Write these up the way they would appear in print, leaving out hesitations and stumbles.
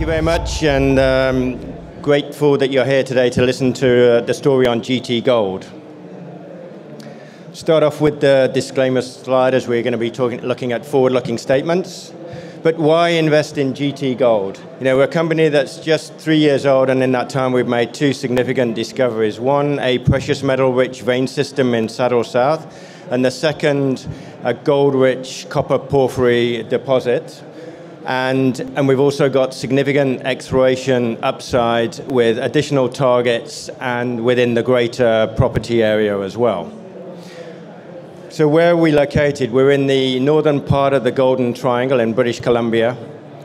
you very much, and grateful that you're here today to listen to the story on GT Gold. Start off with the disclaimer slide as we're going to be looking at forward-looking statements. But why invest in GT Gold? You know, we're a company that's just 3 years old, and in that time we've made two significant discoveries. One, a precious metal-rich vein system in Saddle South, and the second, a gold-rich copper porphyry deposit. And we've also got significant exploration upside with additional targets and within the greater property area as well. So where are we located? We're in the northern part of the Golden Triangle in British Columbia.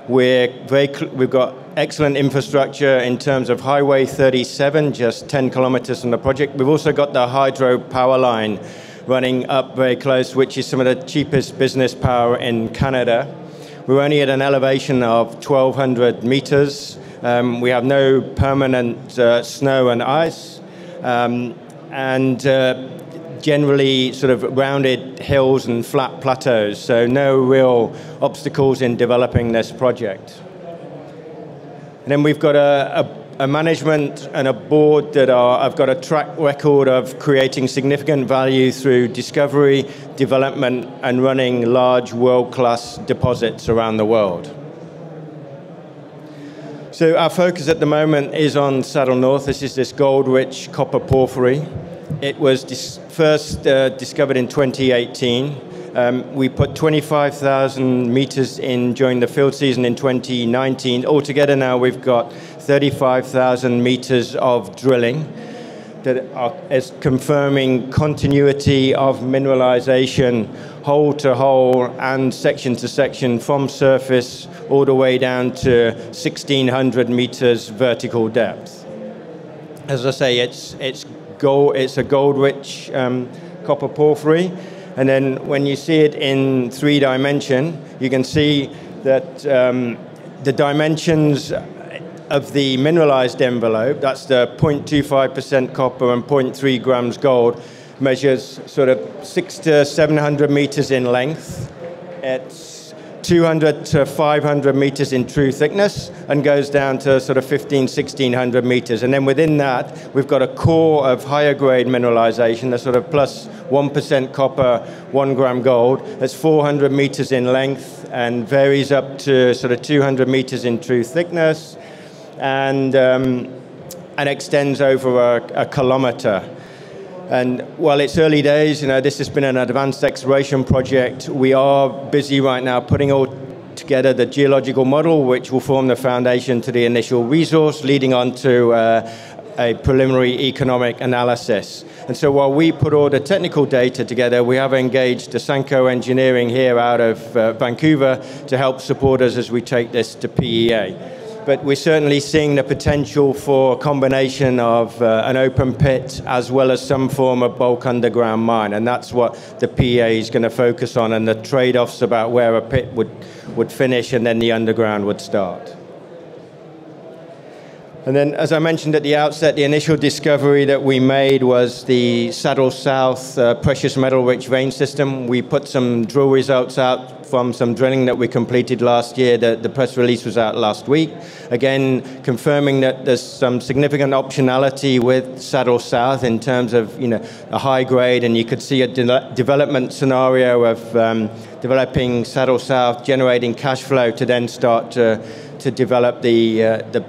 We've got excellent infrastructure in terms of Highway 37, just 10 kilometers from the project. We've also got the hydro power line running up very close, which is some of the cheapest business power in Canada. We're only at an elevation of 1,200 meters. We have no permanent snow and ice, and generally sort of rounded hills and flat plateaus, so no real obstacles in developing this project. And then we've got a management and a board that have got a track record of creating significant value through discovery, development, and running large world-class deposits around the world. So our focus at the moment is on Saddle North. This is this gold-rich copper porphyry. It was first discovered in 2018. We put 25,000 meters in during the field season in 2019. Altogether now we've got 35,000 meters of drilling that is confirming continuity of mineralization hole to hole and section to section from surface all the way down to 1,600 meters vertical depth. As I say, it's a gold-rich copper porphyry, and then when you see it in 3 dimension, you can see that the dimensions of the mineralized envelope, that's the 0.25% copper and 0.3 grams gold, measures sort of 600 to 700 meters in length. It's 200 to 500 meters in true thickness and goes down to sort of 1,600 meters. And then within that, we've got a core of higher grade mineralization, that's sort of plus 1% copper, 1 gram gold. That's 400 meters in length and varies up to sort of 200 meters in true thickness and extends over a kilometer. And while it's early days, you know, this has been an advanced exploration project. We are busy right now putting all together the geological model, which will form the foundation to the initial resource, leading on to a preliminary economic analysis. And so while we put all the technical data together, we have engaged Asanko Engineering here out of Vancouver to help support us as we take this to PEA. But we're certainly seeing the potential for a combination of an open pit as well as some form of bulk underground mine, and that's what the PEA is going to focus on, and the trade-offs about where a pit would finish and then the underground would start. And then, as I mentioned at the outset, the initial discovery that we made was the Saddle South precious metal-rich vein system. We put some drill results out from some drilling that we completed last year. The press release was out last week. Again, confirming that there's some significant optionality with Saddle South in terms of, you know, a high grade, and you could see a development scenario of developing Saddle South, generating cash flow to then start to develop the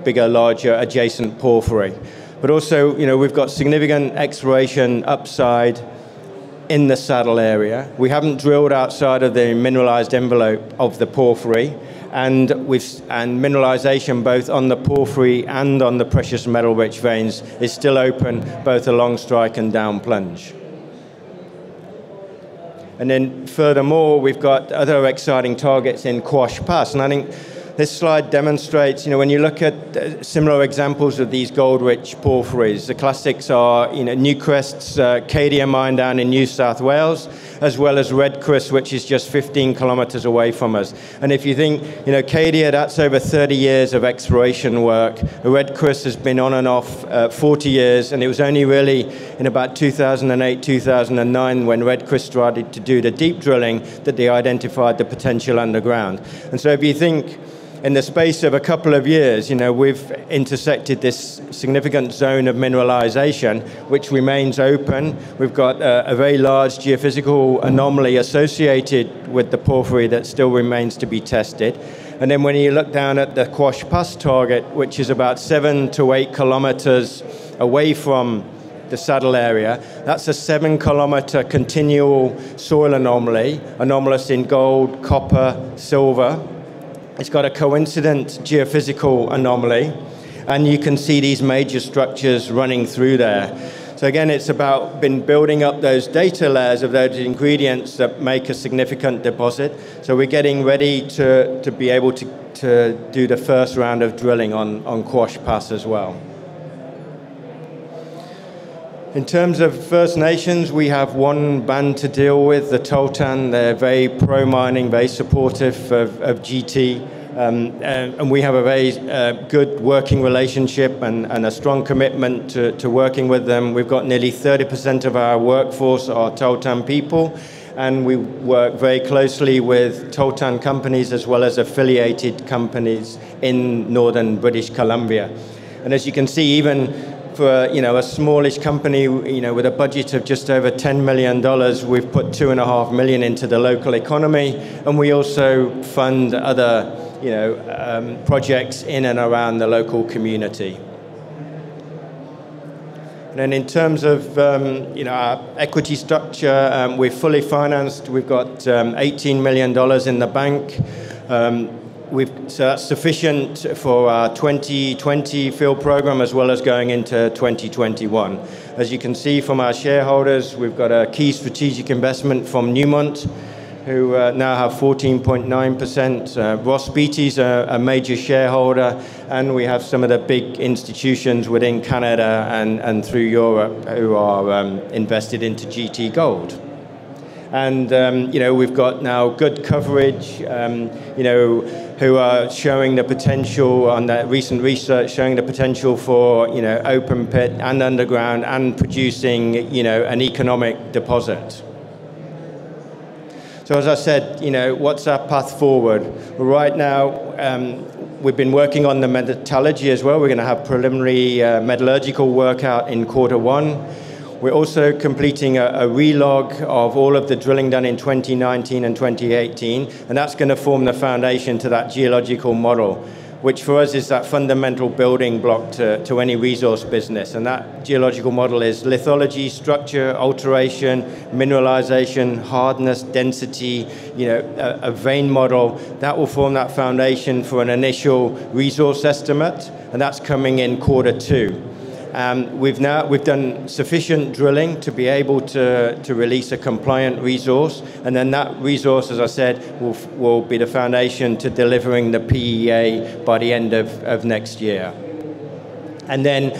bigger, larger adjacent porphyry. But also, you know, we've got significant exploration upside in the Saddle area. We haven't drilled outside of the mineralized envelope of the porphyry, and mineralization both on the porphyry and on the precious metal-rich veins is still open, both along strike and down plunge. And then furthermore, we've got other exciting targets in Quash Pass, and I think this slide demonstrates, you know, when you look at similar examples of these gold-rich porphyries, the classics are, you know, Newcrest's Cadia mine down in New South Wales, as well as Redcrest, which is just 15 kilometers away from us. And if you think, you know, Cadia, that's over 30 years of exploration work. Redcrest has been on and off 40 years, and it was only really in about 2008, 2009, when Redcrest started to do the deep drilling, that they identified the potential underground. And so if you think, in the space of a couple of years, we've intersected this significant zone of mineralization, which remains open. We've got a very large geophysical anomaly associated with the porphyry that still remains to be tested. And then when you look down at the Quash Pass target, which is about 7 to 8 kilometers away from the saddle area, that's a 7-kilometer continual soil anomaly, anomalous in gold, copper, silver. It's got a coincident geophysical anomaly, and you can see these major structures running through there. So again, it's about been building up those data layers of those ingredients that make a significant deposit. So we're getting ready to be able to do the first round of drilling on Quash Pass as well. In terms of First Nations, we have one band to deal with, the Toltan. They're very pro-mining, very supportive of GT. And we have a very good working relationship and a strong commitment to working with them. We've got nearly 30% of our workforce are Toltan people, and we work very closely with Toltan companies as well as affiliated companies in northern British Columbia. And as you can see, even for a smallish company, with a budget of just over $10 million, we've put $2.5 million into the local economy, and we also fund other projects in and around the local community. And then in terms of our equity structure, we're fully financed. We've got $18 million in the bank. So that's sufficient for our 2020 field program as well as going into 2021. As you can see from our shareholders, we've got a key strategic investment from Newmont, who now have 14.9%. Ross Beatty's a major shareholder, and we have some of the big institutions within Canada and through Europe who are invested into GT Gold. And, we've got now good coverage, who are showing the potential on that recent research, showing the potential for, open pit and underground and producing, an economic deposit. So as I said, what's our path forward? Right now, we've been working on the metallurgy as well. We're going to have preliminary metallurgical workout in Q1. We're also completing a relog of all of the drilling done in 2019 and 2018, and that's going to form the foundation to that geological model, which for us is that fundamental building block to any resource business. And that geological model is lithology, structure, alteration, mineralization, hardness, density, a vein model. That will form that foundation for an initial resource estimate, and that's coming in Q2. We've done sufficient drilling to be able to release a compliant resource, and then that resource, as I said, will be the foundation to delivering the PEA by the end of next year. And then,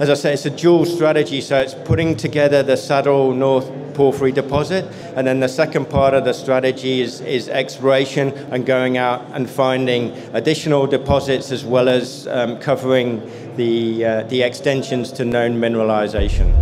as I say, it's a dual strategy, so it's putting together the Saddle North Porphyry deposit, and then the second part of the strategy is exploration and going out and finding additional deposits as well as covering the extensions to known mineralization.